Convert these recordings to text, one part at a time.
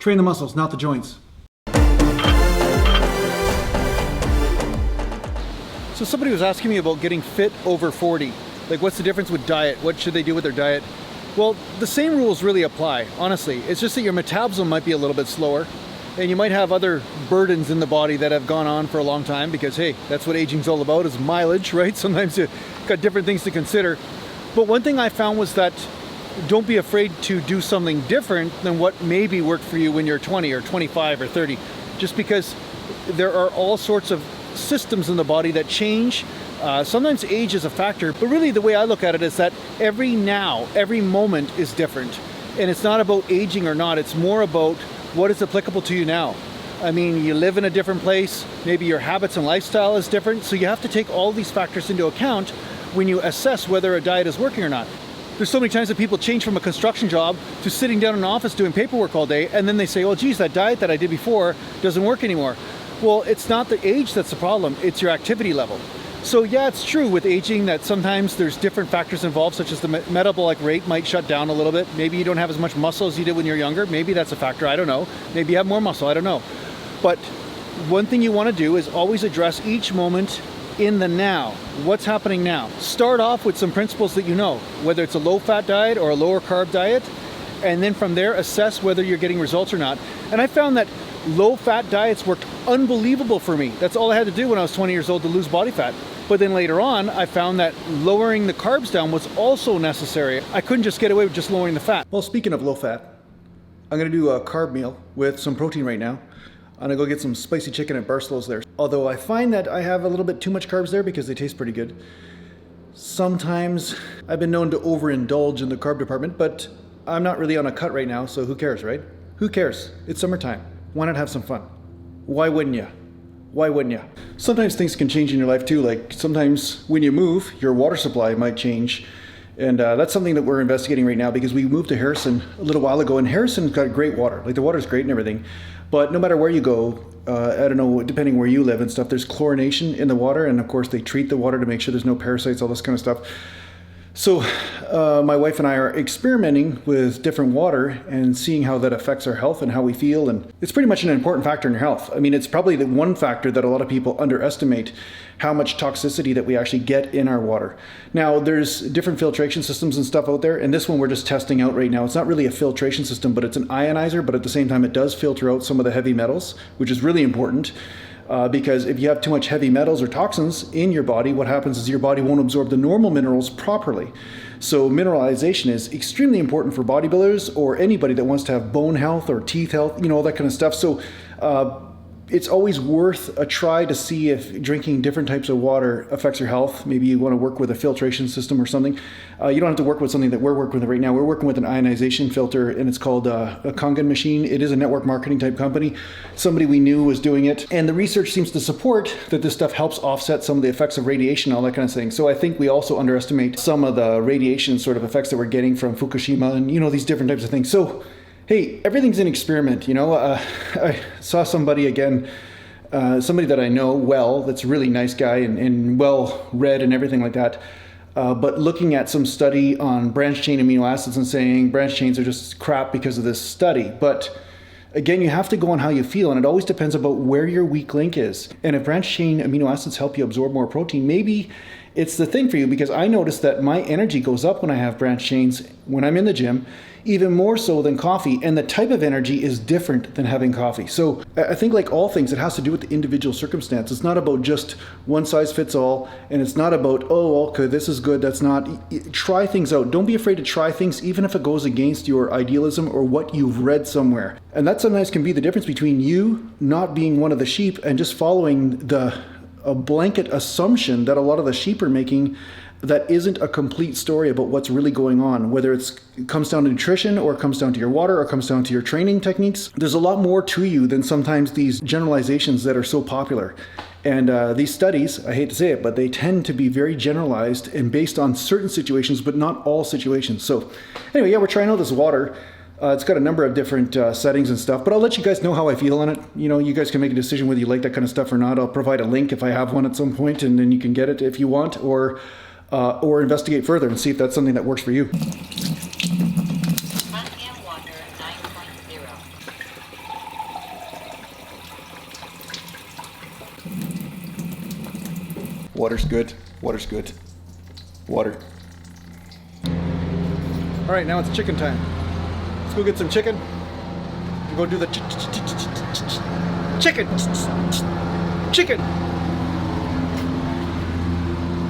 Train the muscles, not the joints. So somebody was asking me about getting fit over 40. Like, what's the difference with diet? What should they do with their diet? Well, the same rules really apply, honestly. It's just that your metabolism might be a little bit slower, and you might have other burdens in the body that have gone on for a long time, because hey, that's what aging's all about, is mileage, right? Sometimes you've got different things to consider. But one thing I found was that don't be afraid to do something different than what maybe worked for you when you're 20 or 25 or 30, just because there are all sorts of systems in the body that change. Sometimes age is a factor, but really the way I look at it is that every moment is different. And it's not about aging or not, it's more about what is applicable to you now. I mean, you live in a different place, maybe your habits and lifestyle is different, so you have to take all these factors into account when you assess whether a diet is working or not. There's so many times that people change from a construction job to sitting down in an office doing paperwork all day, and then they say, oh geez, that diet that I did before doesn't work anymore. Well, it's not the age that's the problem, it's your activity level. So yeah, it's true with aging that sometimes there's different factors involved, such as the metabolic rate might shut down a little bit. Maybe you don't have as much muscle as you did when you're younger. Maybe that's a factor, I don't know. Maybe you have more muscle, I don't know. But one thing you want to do is always address each moment in the now. What's happening now? Start off with some principles that you know, whether it's a low-fat diet or a lower carb diet, and then from there assess whether you're getting results or not. And I found that low-fat diets worked unbelievable for me. That's all I had to do when I was 20 years old to lose body fat. But then later on, I found that lowering the carbs down was also necessary. I couldn't just get away with just lowering the fat. Well, speaking of low fat, I'm gonna do a carb meal with some protein right now. I'm gonna go get some spicy chicken at Barcello's there. Although I find that I have a little bit too much carbs there because they taste pretty good. Sometimes I've been known to overindulge in the carb department, but I'm not really on a cut right now, so who cares, right? Who cares? It's summertime. Why not have some fun? Why wouldn't you? Why wouldn't you? Sometimes things can change in your life too. Like sometimes when you move, your water supply might change. And that's something that we're investigating right now because we moved to Harrison a little while ago, and Harrison's got great water. Like the water's great and everything. But no matter where you go, I don't know, depending where you live and stuff, there's chlorination in the water. And of course they treat the water to make sure there's no parasites, all this kind of stuff. So my wife and I are experimenting with different water and seeing how that affects our health and how we feel. And it's pretty much an important factor in your health. I mean, it's probably the one factor that a lot of people underestimate, how much toxicity that we actually get in our water. Now, there's different filtration systems and stuff out there. And this one we're just testing out right now. It's not really a filtration system, but it's an ionizer. But at the same time, it does filter out some of the heavy metals, which is really important. Because if you have too much heavy metals or toxins in your body, what happens is your body won't absorb the normal minerals properly. So mineralization is extremely important for bodybuilders or anybody that wants to have bone health or teeth health, you know, all that kind of stuff. So it's always worth a try to see if drinking different types of water affects your health. Maybe you want to work with a filtration system or something. You don't have to work with something that we're working with right now. We're working with an ionization filter, and it's called a Kangen machine. It is a network marketing type company. Somebody we knew was doing it. And the research seems to support that this stuff helps offset some of the effects of radiation, all that kind of thing. So I think we also underestimate some of the radiation sort of effects that we're getting from Fukushima and, you know, these different types of things. So hey, everything's an experiment, you know. I saw somebody again, somebody that I know well, that's a really nice guy and well read and everything like that. But looking at some study on branched chain amino acids and saying branched chains are just crap because of this study. But again, you have to go on how you feel, and it always depends about where your weak link is. And if branched chain amino acids help you absorb more protein, maybe it's the thing for you, because I noticed that my energy goes up when I have branched chains when I'm in the gym, even more so than coffee. And the type of energy is different than having coffee. So I think like all things, it has to do with the individual circumstance. It's not about just one size fits all. And it's not about, oh, okay, this is good, that's not. Try things out. Don't be afraid to try things, even if it goes against your idealism or what you've read somewhere. And that sometimes can be the difference between you not being one of the sheep and just following a blanket assumption that a lot of the sheep are making that isn't a complete story about what's really going on, whether it comes down to nutrition or it comes down to your water or it comes down to your training techniques. There's a lot more to you than sometimes these generalizations that are so popular. And these studies, I hate to say it, but they tend to be very generalized and based on certain situations, but not all situations. So anyway, yeah, we're trying out this water. It's got a number of different settings and stuff, but I'll let you guys know how I feel on it. You know, you guys can make a decision whether you like that kind of stuff or not. I'll provide a link if I have one at some point, and then you can get it if you want, or investigate further and see if that's something that works for you. Water's good. Water's good. Water. All right, now it's chicken time. Let's go get some chicken. We'll go do the chicken. Chicken.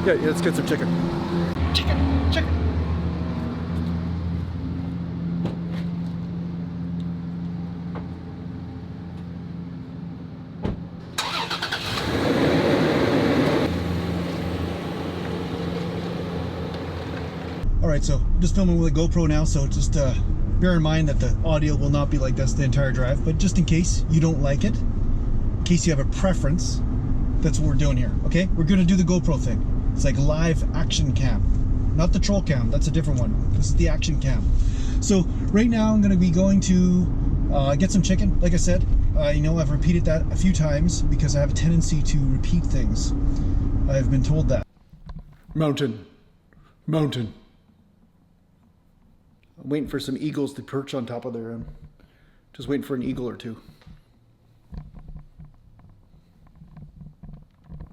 Yeah, let's get some chicken. Chicken. All right, so I'm just filming with a GoPro now, so just bear in mind that the audio will not be like this the entire drive, but just in case you don't like it, in case you have a preference, that's what we're doing here, okay? We're gonna do the GoPro thing. It's like live action cam, not the troll cam, that's a different one. This is the action cam. So right now I'm gonna be going to get some chicken, like I said. You know, I've repeated that a few times because I have a tendency to repeat things. I've been told that. Mountain. I'm waiting for some eagles to perch on top of their, just waiting for an eagle or two.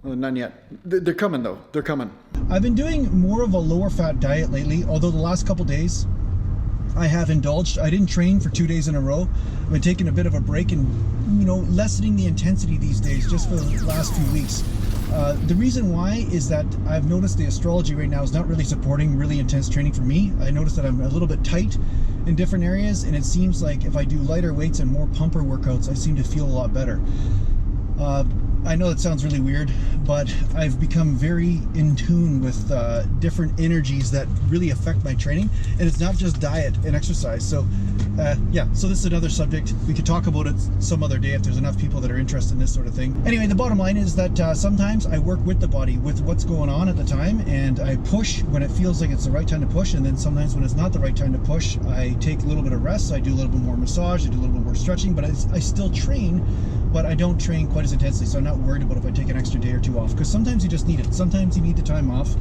Oh, none yet. They're coming though, they're coming. I've been doing more of a lower fat diet lately, although the last couple days I have indulged. I didn't train for 2 days in a row. I've been taking a bit of a break and, you know, lessening the intensity these days just for the last few weeks. The reason why is that I've noticed the astrology right now is not really supporting really intense training for me. I noticed that I'm a little bit tight in different areas, and it seems like if I do lighter weights and more pumper workouts, I seem to feel a lot better. I know that sounds really weird, but I've become very in tune with different energies that really affect my training, and it's not just diet and exercise. So yeah, so this is another subject. We could talk about it some other day if there's enough people that are interested in this sort of thing. Anyway, the bottom line is that sometimes I work with the body, with what's going on at the time, and I push when it feels like it's the right time to push, and then sometimes when it's not the right time to push, I take a little bit of rest, I do a little bit more massage, I do a little bit more stretching, but I still train, but I don't train quite as intensely, so I'm not worried about if I take an extra day or two off, because sometimes you just need it. Sometimes you need the time off,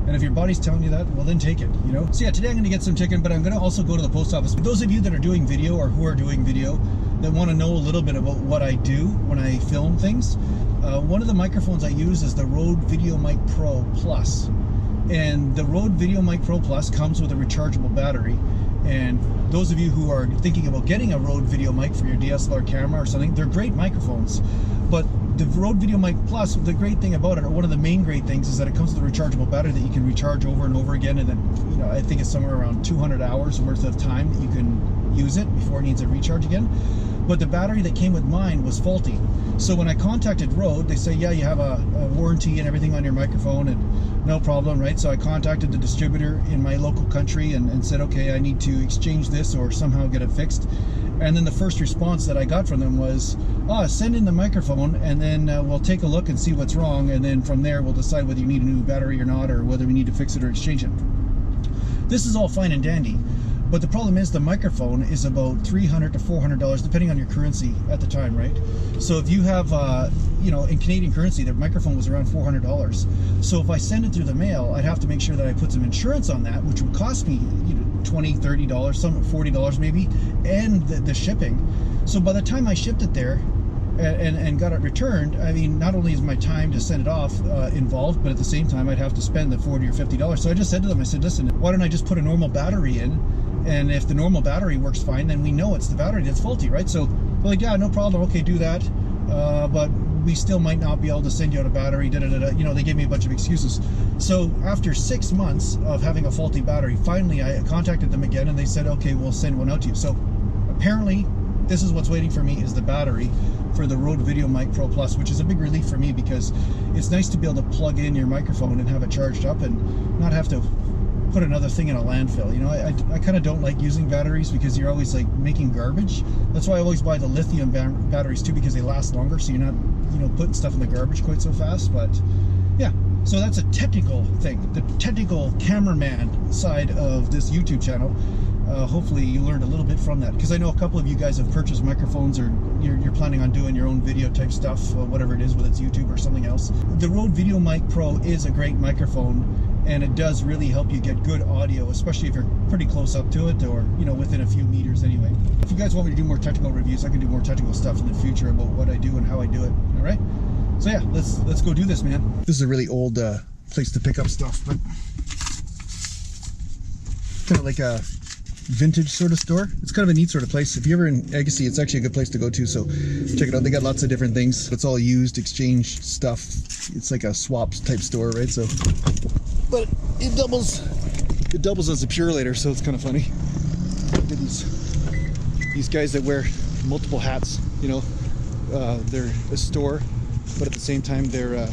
and if your body's telling you that, well then take it, you know? So yeah, today I'm gonna get some chicken, but I'm gonna also go to the post office. For those of you that are doing video or who are doing video that wanna know a little bit about what I do when I film things, one of the microphones I use is the Rode VideoMic Pro Plus. And the Rode VideoMic Pro Plus comes with a rechargeable battery. And those of you who are thinking about getting a Rode VideoMic for your DSLR camera or something, they're great microphones. But the Rode VideoMic Plus, the great thing about it, or one of the main great things, is that it comes with a rechargeable battery that you can recharge over and over again, and then, you know, I think it's somewhere around 200 hours worth of time that you can use it before it needs a recharge again. But the battery that came with mine was faulty. So when I contacted Rode, they say, yeah, you have a warranty and everything on your microphone, and no problem, right? So I contacted the distributor in my local country and said, okay, I need to exchange this or somehow get it fixed. And then the first response that I got from them was, send in the microphone, and then we'll take a look and see what's wrong, and then from there we'll decide whether you need a new battery or not, or whether we need to fix it or exchange it. This is all fine and dandy. But the problem is the microphone is about $300 to $400 depending on your currency at the time, right? So if you have, you know, in Canadian currency, the microphone was around $400. So if I send it through the mail, I'd have to make sure that I put some insurance on that, which would cost me, you know, $20, $30, some $40 maybe, and the shipping. So by the time I shipped it there and got it returned, I mean, not only is my time to send it off involved, but at the same time I'd have to spend the $40 or $50. So I just said to them, I said, listen, why don't I just put a normal battery in? And if the normal battery works fine, then we know it's the battery that's faulty, right? So they're like, yeah, no problem, okay, do that. But we still might not be able to send you out a battery, You know, they gave me a bunch of excuses. So after 6 months of having a faulty battery, finally I contacted them again, and they said, okay, we'll send one out to you. So apparently this is what's waiting for me, is the battery for the Rode VideoMic Pro Plus, which is a big relief for me, because it's nice to be able to plug in your microphone and have it charged up and not have to put another thing in a landfill. You know, I kind of don't like using batteries because you're always like making garbage. That's why I always buy the lithium batteries too, because they last longer, so you're not, you know, putting stuff in the garbage quite so fast. But yeah, so that's a technical thing, the technical cameraman side of this YouTube channel. Hopefully you learned a little bit from that, because I know a couple of you guys have purchased microphones, or you're planning on doing your own video type stuff, whatever it is, whether it's YouTube or something else. The Rode VideoMic Pro is a great microphone, and it does really help you get good audio, especially if you're pretty close up to it, or, you know, within a few meters anyway. If you guys want me to do more technical reviews, I can do more technical stuff in the future about what I do and how I do it. All right? So yeah, let's go do this, man. This is a really old place to pick up stuff, but kind of like a vintage sort of store. It's kind of a neat sort of place. If you're ever in Agassiz, it's actually a good place to go to, so check it out. They got lots of different things. It's all used, exchange stuff. It's like a swaps type store, right? So, but it doubles as a purelator, so it's kind of funny. These guys that wear multiple hats, you know, they're a store, but at the same time they're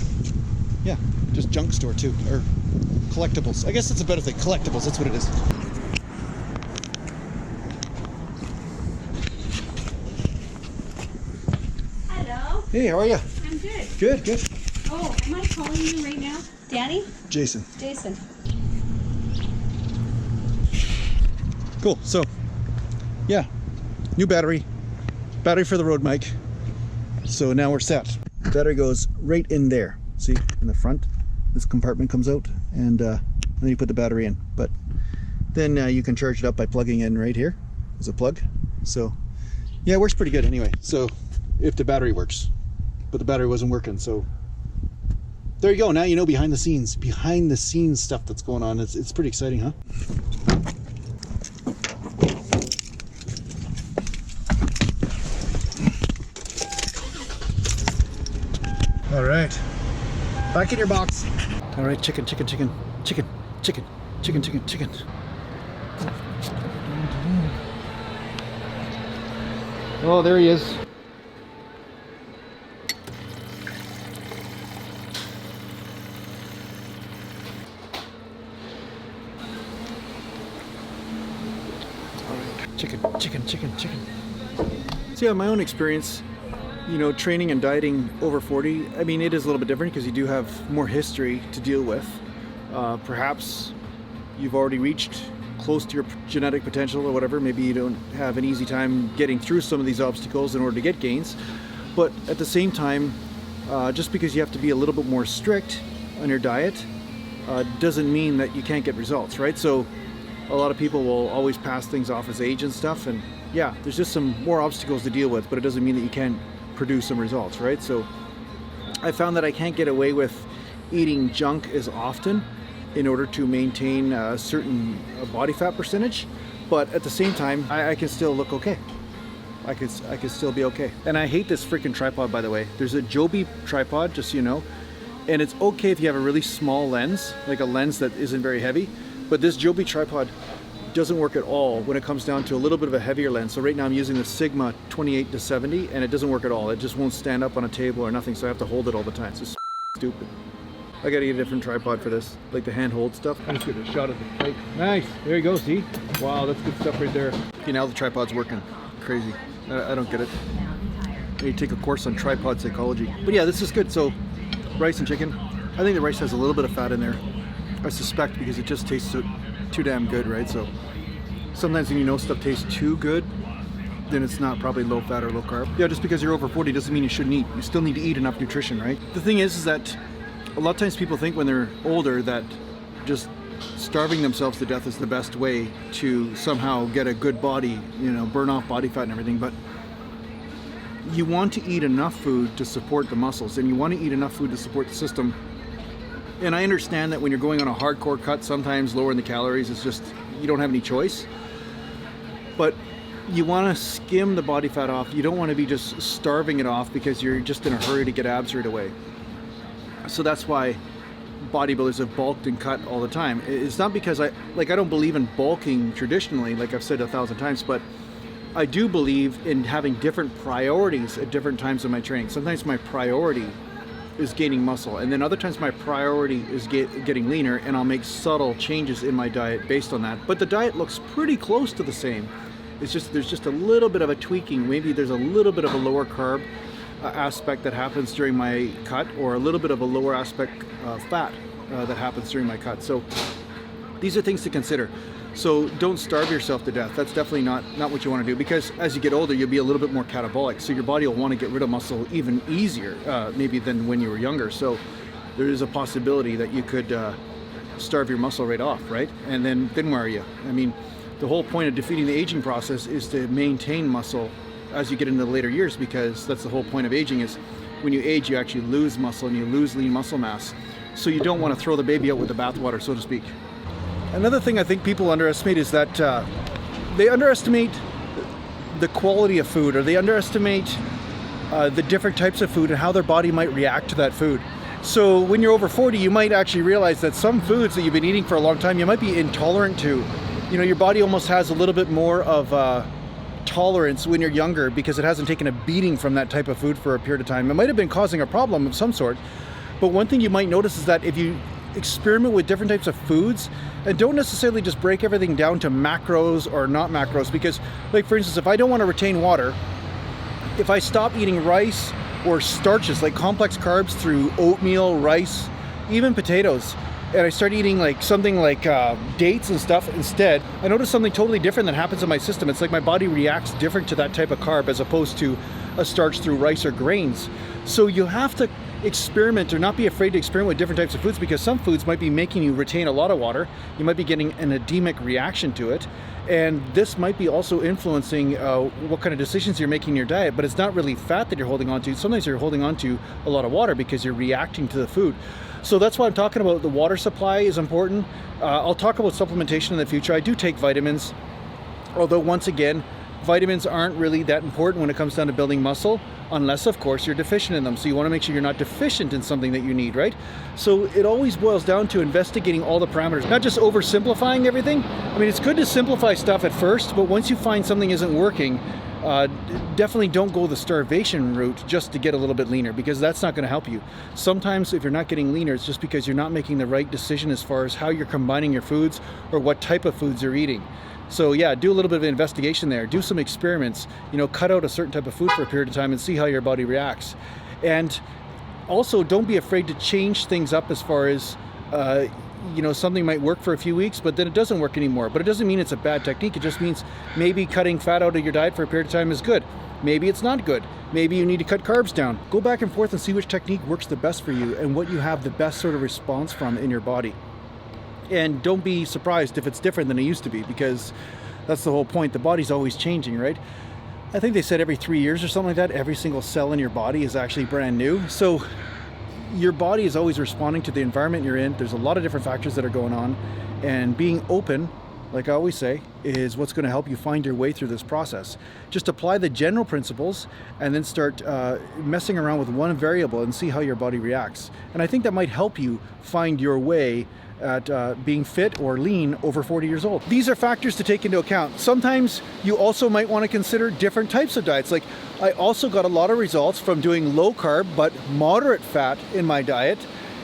yeah, just junk store too, or collectibles. I guess that's a better thing. Collectibles, that's what it is. Hello. Hey, how are you? I'm good. Good, good. Oh, am I calling you right now? Danny? Jason. Jason. Cool. So, yeah, new battery for the Rode mic. So now we're set. The battery goes right in there. See, in the front, this compartment comes out, and then you put the battery in. But then you can charge it up by plugging in right here as a plug. So, yeah, it works pretty good anyway. So, if the battery works, but the battery wasn't working, so there you go. Now you know behind the scenes stuff that's going on. It's pretty exciting, huh? All right, back in your box. All right, chicken. Oh, there he is. All right, chicken. So yeah, my own experience, you know, training and dieting over 40, I mean, it is a little bit different because you do have more history to deal with. Perhaps you've already reached close to your genetic potential or whatever. Maybe you don't have an easy time getting through some of these obstacles in order to get gains. But at the same time, just because you have to be a little bit more strict on your diet doesn't mean that you can't get results, right? So a lot of people will always pass things off as age and stuff, and yeah, there's just some more obstacles to deal with, but it doesn't mean that you can't produce some results, right? So I found that I can't get away with eating junk as often in order to maintain a certain body fat percentage, but at the same time I can still look okay. I could still be okay. And I hate this freaking tripod, by the way. There's a Joby tripod, just so you know, and it's okay if you have a really small lens, like a lens that isn't very heavy, but this Joby tripod doesn't work at all when it comes down to a little bit of a heavier lens. So right now I'm using the Sigma 28-70, and it doesn't work at all. It just won't stand up on a table or nothing, so I have to hold it all the time. It's stupid. I gotta get a different tripod for this, like the handhold stuff. I'm just getting a shot of the plate. Nice, there you go, see? Wow, that's good stuff right there. Okay, now the tripod's working. Crazy. I don't get it. I need to take a course on tripod psychology. But yeah, this is good. So, rice and chicken. I think the rice has a little bit of fat in there. I suspect because it just tastes so too damn good, right? So sometimes when you know stuff tastes too good, then it's not probably low fat or low carb. Yeah, just because you're over 40 doesn't mean you shouldn't eat. You still need to eat enough nutrition, right? The thing is that a lot of times people think when they're older that just starving themselves to death is the best way to somehow get a good body, you know, burn off body fat and everything, but you want to eat enough food to support the muscles, and you want to eat enough food to support the system. And I understand that when you're going on a hardcore cut, sometimes lowering the calories is just, you don't have any choice. But you want to skim the body fat off. You don't want to be just starving it off because you're just in a hurry to get abs right away. So that's why bodybuilders have bulked and cut all the time. It's not because I don't believe in bulking traditionally, like I've said 1,000 times, but I do believe in having different priorities at different times of my training. Sometimes my priority is gaining muscle, and then other times my priority is getting leaner, and I'll make subtle changes in my diet based on that. But the diet looks pretty close to the same. It's just, there's just a little bit of a tweaking. Maybe there's a little bit of a lower carb aspect that happens during my cut, or a little bit of a lower aspect fat that happens during my cut. So these are things to consider. So don't starve yourself to death. That's definitely not what you want to do, because as you get older, you'll be a little bit more catabolic. So your body will want to get rid of muscle even easier, maybe than when you were younger. So there is a possibility that you could starve your muscle right off, right? And then where are you? I mean, the whole point of defeating the aging process is to maintain muscle as you get into the later years, because that's the whole point of aging, is when you age, you actually lose muscle and you lose lean muscle mass. So you don't want to throw the baby out with the bathwater, so to speak. Another thing I think people underestimate is that they underestimate the quality of food, or they underestimate the different types of food and how their body might react to that food. So when you're over 40, you might actually realize that some foods that you've been eating for a long time, you might be intolerant to. You know, your body almost has a little bit more of tolerance when you're younger because it hasn't taken a beating from that type of food for a period of time. It might have been causing a problem of some sort. But one thing you might notice is that if you experiment with different types of foods and don't necessarily just break everything down to macros or not macros, because like for instance, if I don't want to retain water, if I stop eating rice or starches like complex carbs through oatmeal, rice, even potatoes, and I start eating like something like dates and stuff instead, I notice something totally different that happens in my system. It's like my body reacts different to that type of carb as opposed to a starch through rice or grains. So you have to experiment or not be afraid to experiment with different types of foods, because some foods might be making you retain a lot of water. You might be getting an edemic reaction to it. And this might be also influencing what kind of decisions you're making in your diet, but it's not really fat that you're holding on to. Sometimes you're holding on to a lot of water because you're reacting to the food. So that's why I'm talking about the water supply is important. I'll talk about supplementation in the future. I do take vitamins, although once again, vitamins aren't really that important when it comes down to building muscle, unless of course you're deficient in them. So you want to make sure you're not deficient in something that you need, right? So it always boils down to investigating all the parameters, not just oversimplifying everything. I mean, it's good to simplify stuff at first, but once you find something isn't working, definitely don't go the starvation route just to get a little bit leaner, because that's not going to help you. Sometimes if you're not getting leaner, it's just because you're not making the right decision as far as how you're combining your foods or what type of foods you're eating. So yeah, do a little bit of investigation there. Do some experiments, you know, cut out a certain type of food for a period of time and see how your body reacts. And also don't be afraid to change things up as far as, you know, something might work for a few weeks, but then it doesn't work anymore. But it doesn't mean it's a bad technique. It just means maybe cutting fat out of your diet for a period of time is good. Maybe it's not good. Maybe you need to cut carbs down. Go back and forth and see which technique works the best for you and what you have the best sort of response from in your body. And don't be surprised if it's different than it used to be, because that's the whole point. The body's always changing, right? I think they said every 3 years or something like that, every single cell in your body is actually brand new. So your body is always responding to the environment you're in. There's a lot of different factors that are going on, and being open, like I always say, is what's going to help you find your way through this process. Just apply the general principles and then start messing around with one variable and see how your body reacts. And I think that might help you find your way at being fit or lean over 40 years old. These are factors to take into account. Sometimes you also might want to consider different types of diets. Like I also got a lot of results from doing low carb but moderate fat in my diet,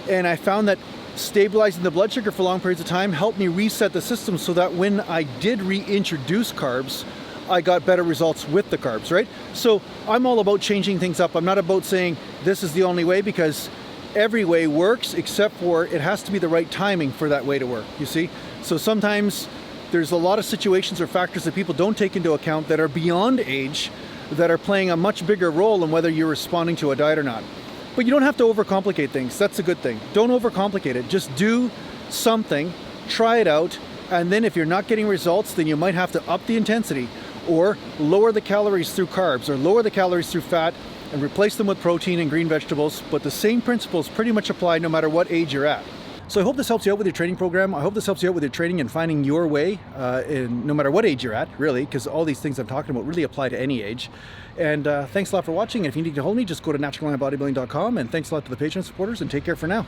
and I found that stabilizing the blood sugar for long periods of time helped me reset the system so that when I did reintroduce carbs, I got better results with the carbs, right? So I'm all about changing things up. I'm not about saying this is the only way, because every way works, except for it has to be the right timing for that way to work, you see? So sometimes there's a lot of situations or factors that people don't take into account that are beyond age, that are playing a much bigger role in whether you're responding to a diet or not. But you don't have to overcomplicate things. That's a good thing. Don't overcomplicate it. Just do something, try it out, and then if you're not getting results, then you might have to up the intensity or lower the calories through carbs or lower the calories through fat and replace them with protein and green vegetables. But the same principles pretty much apply no matter what age you're at. So I hope this helps you out with your training program. I hope this helps you out with your training and finding your way, no matter what age you're at, really, because all these things I'm talking about really apply to any age. And thanks a lot for watching. And if you need to hold me, just go to naturalbodybuilding.com. And thanks a lot to the Patreon supporters, and take care for now.